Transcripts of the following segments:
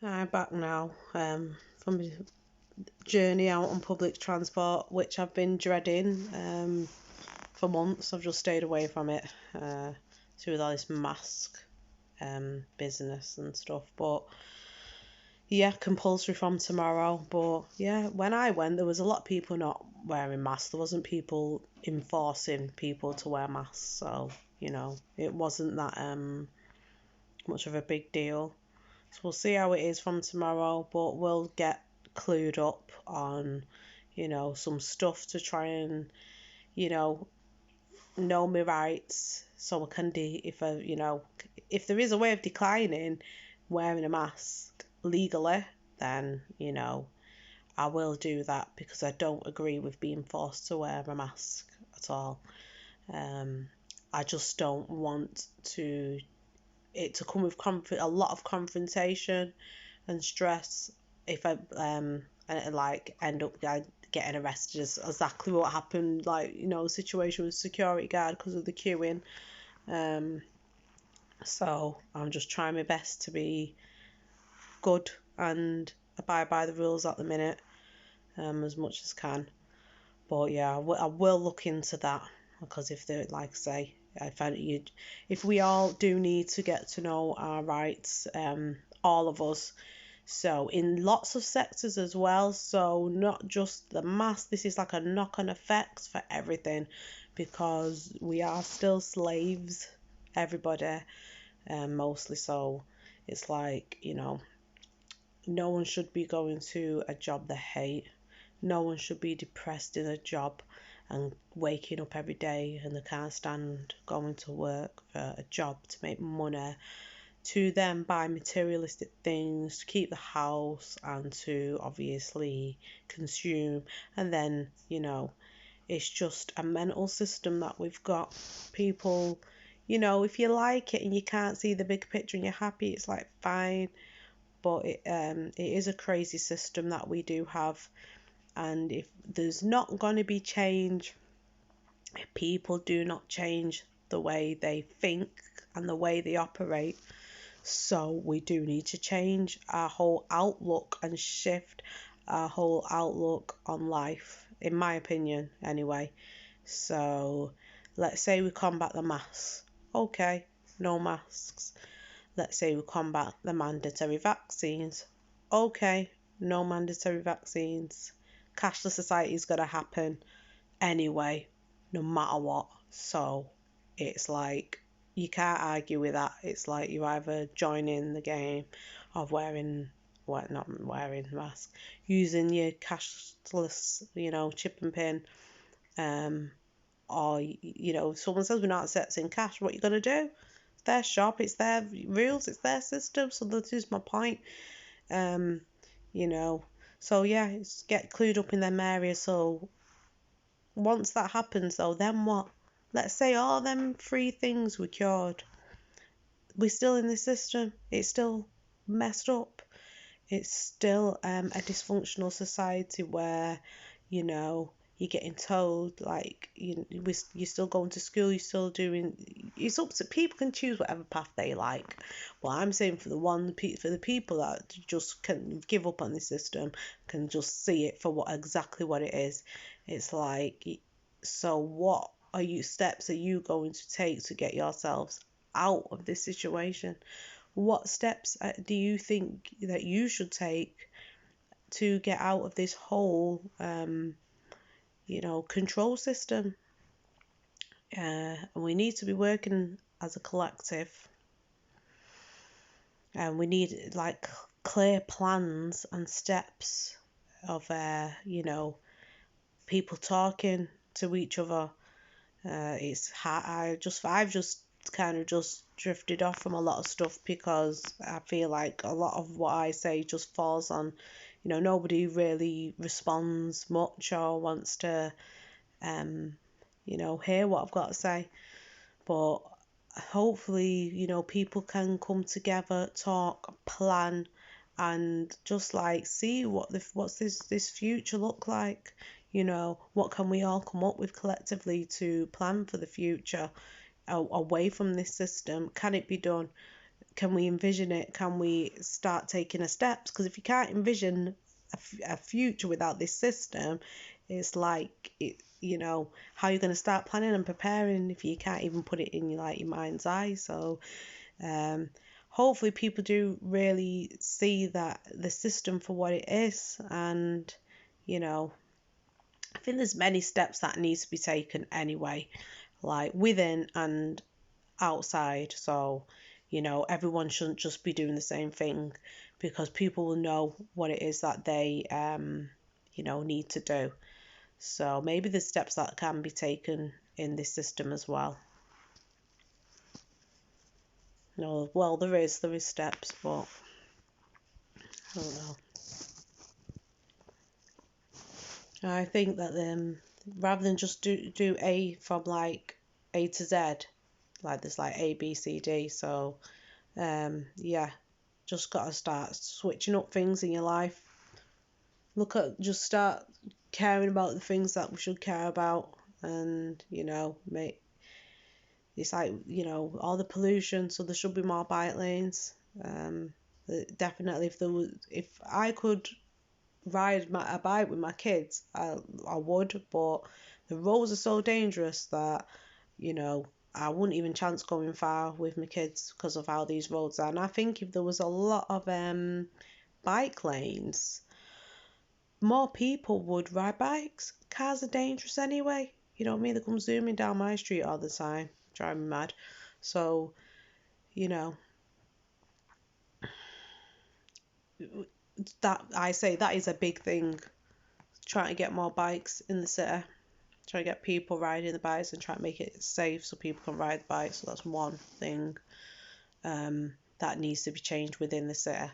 I'm back now from a journey out on public transport, which I've been dreading for months. I've just stayed away from it through all this mask business and stuff. But yeah, compulsory from tomorrow. But yeah, when I went, there was a lot of people not wearing masks. There wasn't people enforcing people to wear masks. So, it wasn't that much of a big deal. So we'll see how it is from tomorrow, but we'll get clued up on, some stuff to try and, know my rights, so I can if there is a way of declining wearing a mask legally, then, I will do that, because I don't agree with being forced to wear a mask at all. I just don't want it to come with a lot of confrontation and stress if I end up getting arrested, is exactly what happened. Situation with security guard because of the queuing. So I'm just trying my best to be good and abide by the rules at the minute, as much as can. But yeah, I will look into that, because if they, like I say, if we all do need to get to know our rights, all of us, so in lots of sectors as well, so not just the mask, this is like a knock-on effect for everything, because we are still slaves, everybody, mostly. So it's like, no one should be going to a job they hate. No one should be depressed in a job and waking up every day and they can't stand going to work for a job to make money, to then buy materialistic things, to keep the house, and to obviously consume. And then, it's just a mental system that we've got. People, if you like it and you can't see the big picture and you're happy, it's like fine. But it is a crazy system that we do have. And if there's not going to be change, if people do not change the way they think and the way they operate, so we do need to change our whole outlook and shift our whole outlook on life, in my opinion, anyway. So let's say we combat the masks. Okay, no masks. Let's say we combat the mandatory vaccines. Okay, no mandatory vaccines. Cashless society is going to happen anyway, no matter what. So it's like, you can't argue with that. It's like you either join in the game of not wearing a mask, using your cashless, chip and pin, or, if someone says we're not accepting cash, what are you going to do? It's their shop, it's their rules, it's their system. So that is my point. So yeah, it's get clued up in them areas. So once that happens, though, then what? Let's say all them three things were cured. We're still in the system. It's still messed up. It's still a dysfunctional society where, you're getting told, like, you're still going to school, you're still doing. It's up to people, can choose whatever path they like. Well, I'm saying for the people that just can give up on the system, can just see it for exactly what it is. It's like, so what steps are you going to take to get yourselves out of this situation? What steps do you think that you should take to get out of this whole, control system? And we need to be working as a collective, and we need like clear plans and steps of, people talking to each other. It's hard. I've just kind of just drifted off from a lot of stuff, because I feel like a lot of what I say just falls on, nobody really responds much or wants to, hear what I've got to say. But hopefully, people can come together, talk, plan, and just like see what's this future look like. What can we all come up with collectively to plan for the future away from this system? Can it be done? can we envision it? Can we start taking a steps? Because if you can't envision a future without this system, it's like how you're going to start planning and preparing if you can't even put it in your mind's eye. So hopefully people do really see that the system for what it is, and I think there's many steps that needs to be taken anyway, like within and outside. So everyone shouldn't just be doing the same thing, because people will know what it is that they need to do. So maybe there's steps that can be taken in this system as well. No, well, there is steps, but I don't know. I think that rather than just do A from like A to Z, like there's like A, B, C, D. So yeah, just gotta start switching up things in your life. Just start caring about the things that we should care about, and make it's like all the pollution, so there should be more bike lanes. Definitely, if I could ride a bike with my kids, I would, but the roads are so dangerous that I wouldn't even chance going far with my kids because of how these roads are. And I think if there was a lot of bike lanes, more people would ride bikes. Cars are dangerous anyway. You know what I mean? They come zooming down my street all the time, driving me mad. So, that I say that is a big thing. Trying to get more bikes in the city. Try to get people riding the bikes and try to make it safe so people can ride the bikes. So that's one thing that needs to be changed within the city.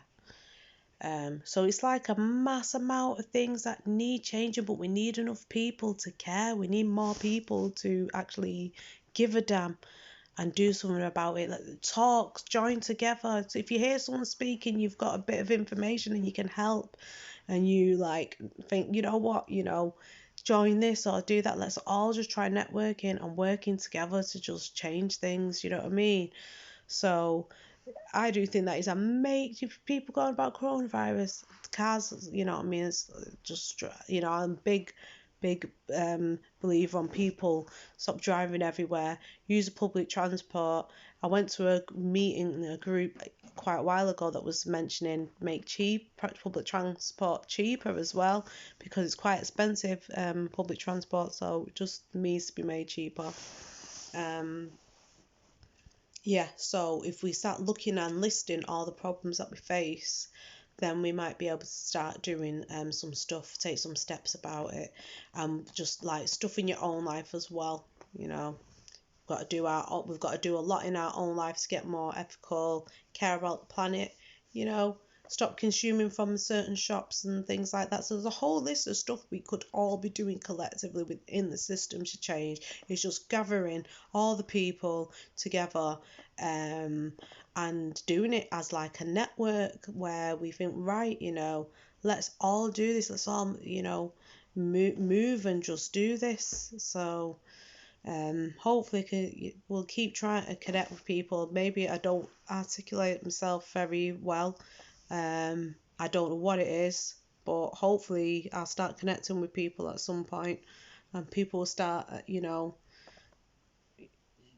So it's like a mass amount of things that need changing, but we need enough people to care. We need more people to actually give a damn and do something about it. Like, talk, join together. So if you hear someone speaking, you've got a bit of information and you can help, and you think, you know what, join this or do that. Let's all just try networking and working together to just change things. You know what I mean? So I do think that is a major people going about coronavirus. Cars, you know what I mean? It's just, I'm big believer on people stop driving everywhere, use public transport. I went to a meeting, a group quite a while ago that was mentioning make public transport cheaper as well, because it's quite expensive, public transport, so it just needs to be made cheaper. Yeah, so if we start looking and listing all the problems that we face, then we might be able to start doing some stuff, take some steps about it, just like stuff in your own life as well. We've got to do a lot in our own lives to get more ethical, care about the planet, stop consuming from certain shops and things like that. So there's a whole list of stuff we could all be doing collectively within the system to change. It's just gathering all the people together and doing it as like a network where we think, right, let's all do this. Let's all, move and just do this. So hopefully we'll keep trying to connect with people. Maybe I don't articulate myself very well. I don't know what it is, but hopefully I'll start connecting with people at some point, and people will start,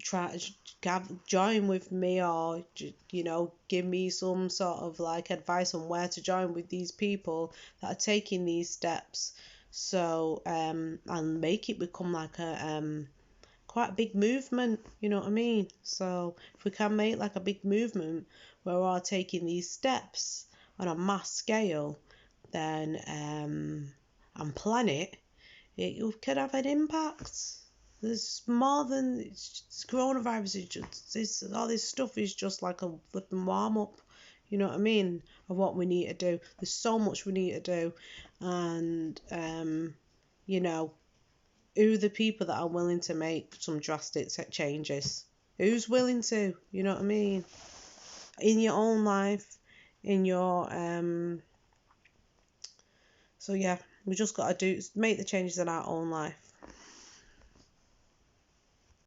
try to join with me, or give me some sort of like advice on where to join with these people that are taking these steps. So and make it become like a quite a big movement, you know what I mean? So if we can make like a big movement where we're all taking these steps on a mass scale, then and plan it, it could have an impact. There's more than coronavirus. All this stuff is just like a flipping warm up, you know what I mean, of what we need to do. There's so much we need to do, and who are the people that are willing to make some drastic changes? Who's willing to, you know what I mean? In your own life, in your so yeah, we just gotta make the changes in our own life.